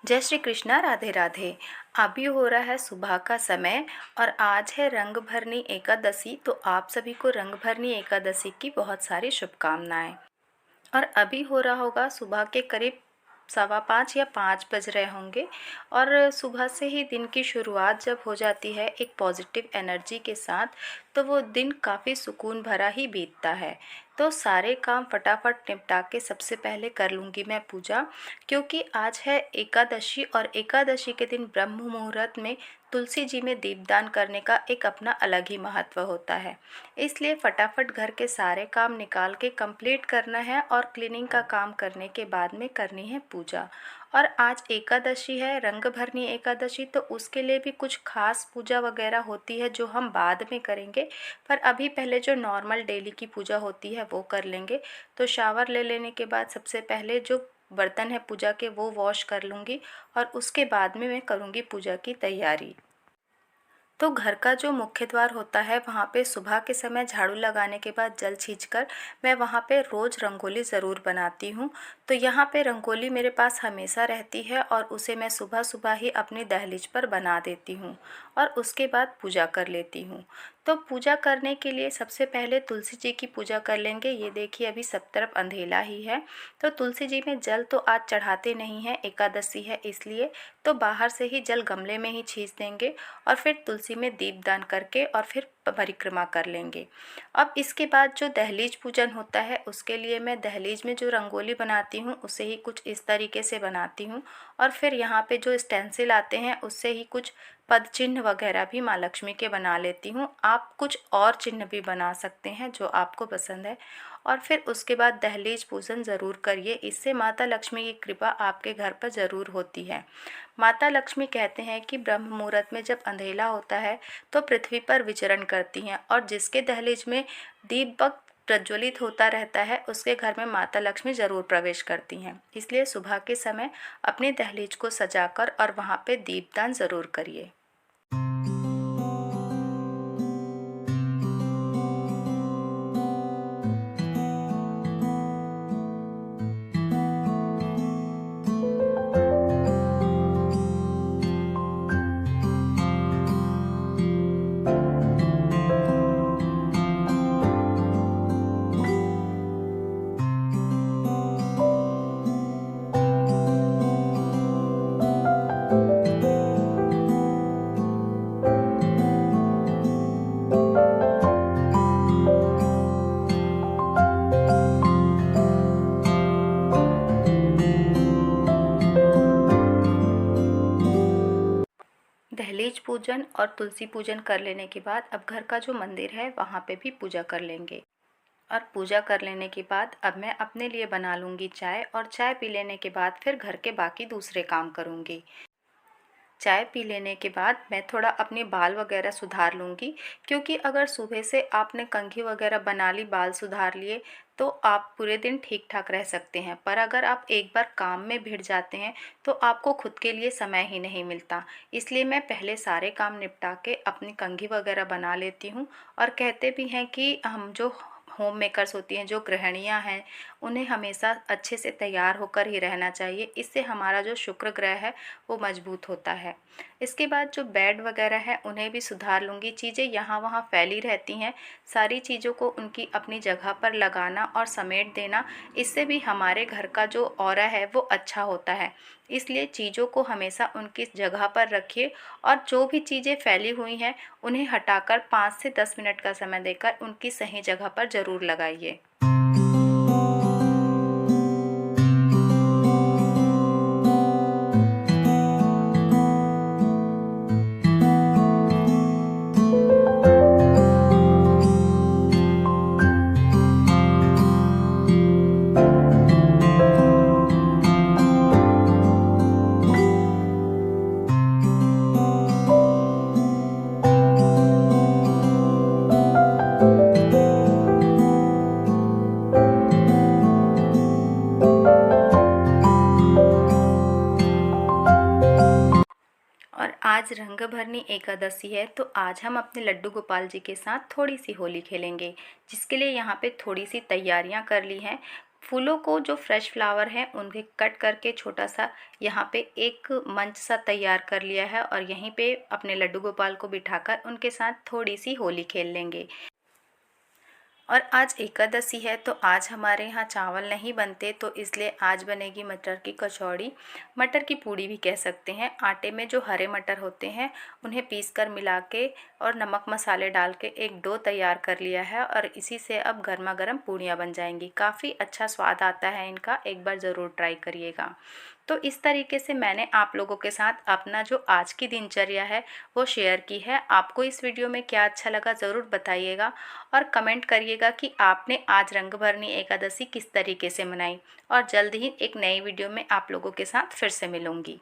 जय श्री कृष्णा। राधे राधे। अभी हो रहा है सुबह का समय और आज है रंग भरनी एकादशी। तो आप सभी को रंग भरनी एकादशी की बहुत सारी शुभकामनाएं। और अभी हो रहा होगा सुबह के करीब 4:15 या 5 बज रहे होंगे। और सुबह से ही दिन की शुरुआत जब हो जाती है एक पॉजिटिव एनर्जी के साथ, तो वो दिन काफ़ी सुकून भरा ही बीतता है। तो सारे काम फटाफट निपटा के सबसे पहले कर लूँगी मैं पूजा, क्योंकि आज है एकादशी और एकादशी के दिन ब्रह्म मुहूर्त में तुलसी जी में दीपदान करने का एक अपना अलग ही महत्व होता है। इसलिए फटाफट घर के सारे काम निकाल के कंप्लीट करना है और क्लीनिंग का काम करने के बाद में करनी है पूजा। और आज एकादशी है, रंग भरनी एकादशी, तो उसके लिए भी कुछ खास पूजा वगैरह होती है जो हम बाद में करेंगे। पर अभी पहले जो नॉर्मल डेली की पूजा होती है वो कर लेंगे। तो शावर ले लेने के बाद सबसे पहले जो बर्तन है पूजा के वो वॉश कर लूँगी और उसके बाद में मैं करूँगी पूजा की तैयारी। तो घर का जो मुख्य द्वार होता है वहाँ पे सुबह के समय झाड़ू लगाने के बाद जल छींचकर मैं वहाँ पे रोज़ रंगोली ज़रूर बनाती हूँ। तो यहाँ पे रंगोली मेरे पास हमेशा रहती है और उसे मैं सुबह सुबह ही अपनी दहलीज पर बना देती हूँ और उसके बाद पूजा कर लेती हूँ। तो पूजा करने के लिए सबसे पहले तुलसी जी की पूजा कर लेंगे। ये देखिए अभी सब तरफ अंधेला ही है, तो तुलसी जी में जल तो आज चढ़ाते नहीं हैं, एकादशी है इसलिए। तो बाहर से ही जल गमले में ही छींच देंगे और फिर तुलसी में दीपदान करके और फिर परिक्रमा कर लेंगे। अब इसके बाद जो दहलीज पूजन होता है उसके लिए मैं दहलीज में जो रंगोली बनाती हूँ उसे ही कुछ इस तरीके से बनाती हूँ और फिर यहाँ पे जो स्टेंसिल आते हैं उससे ही कुछ पद चिन्ह वगैरह भी माँ लक्ष्मी के बना लेती हूँ। आप कुछ और चिन्ह भी बना सकते हैं जो आपको पसंद है। और फिर उसके बाद दहलीज पूजन ज़रूर करिए, इससे माता लक्ष्मी की कृपा आपके घर पर ज़रूर होती है। माता लक्ष्मी कहते हैं कि ब्रह्म मुहूर्त में जब अंधेला होता है तो पृथ्वी पर विचरण करती हैं और जिसके दहलीज में दीपक प्रज्वलित होता रहता है उसके घर में माता लक्ष्मी ज़रूर प्रवेश करती हैं। इसलिए सुबह के समय अपनी दहलीज को सजाकर और वहाँ पे दीपदान ज़रूर करिए। दहलीज पूजन और तुलसी पूजन कर लेने के बाद अब घर का जो मंदिर है वहाँ पे भी पूजा कर लेंगे। और पूजा कर लेने के बाद अब मैं अपने लिए बना लूँगी चाय और चाय पी लेने के बाद फिर घर के बाकी दूसरे काम करूँगी। चाय पी लेने के बाद मैं थोड़ा अपने बाल वगैरह सुधार लूँगी, क्योंकि अगर सुबह से आपने कंघी वगैरह बना ली, बाल सुधार लिए, तो आप पूरे दिन ठीक ठाक रह सकते हैं। पर अगर आप एक बार काम में भिड़ जाते हैं तो आपको खुद के लिए समय ही नहीं मिलता। इसलिए मैं पहले सारे काम निपटा के अपनी कंघी वगैरह बना लेती हूँ। और कहते भी हैं कि हम जो होम मेकर्स होती हैं, जो गृहिणियाँ हैं, उन्हें हमेशा अच्छे से तैयार होकर ही रहना चाहिए। इससे हमारा जो शुक्र ग्रह है वो मजबूत होता है। इसके बाद जो बेड वगैरह है उन्हें भी सुधार लूँगी। चीज़ें यहाँ वहाँ फैली रहती हैं, सारी चीज़ों को उनकी अपनी जगह पर लगाना और समेट देना, इससे भी हमारे घर का जो ऑरा है वो अच्छा होता है। इसलिए चीज़ों को हमेशा उनकी जगह पर रखिए और जो भी चीज़ें फैली हुई हैं उन्हें हटाकर 5 से 10 मिनट का समय देकर उनकी सही जगह पर ज़रूर लगाइए। और आज रंग भरनी एकादशी है, तो आज हम अपने लड्डू गोपाल जी के साथ थोड़ी सी होली खेलेंगे, जिसके लिए यहाँ पे थोड़ी सी तैयारियाँ कर ली हैं। फूलों को जो फ्रेश फ्लावर हैं उनके कट करके छोटा सा यहाँ पे एक मंच सा तैयार कर लिया है और यहीं पे अपने लड्डू गोपाल को बिठाकर उनके साथ थोड़ी सी होली खेल लेंगे। और आज एकादशी है तो आज हमारे यहाँ चावल नहीं बनते, तो इसलिए आज बनेगी मटर की कचौड़ी, मटर की पूड़ी भी कह सकते हैं। आटे में जो हरे मटर होते हैं उन्हें पीस कर मिला के और नमक मसाले डाल के एक डो तैयार कर लिया है और इसी से अब गर्मा गर्म पूड़ियाँ बन जाएंगी। काफ़ी अच्छा स्वाद आता है इनका, एक बार ज़रूर ट्राई करिएगा। तो इस तरीके से मैंने आप लोगों के साथ अपना जो आज की दिनचर्या है वो शेयर की है। आपको इस वीडियो में क्या अच्छा लगा ज़रूर बताइएगा और कमेंट करिएगा कि आपने आज रंगभरनी एकादशी किस तरीके से मनाई। और जल्द ही एक नई वीडियो में आप लोगों के साथ फिर से मिलूँगी।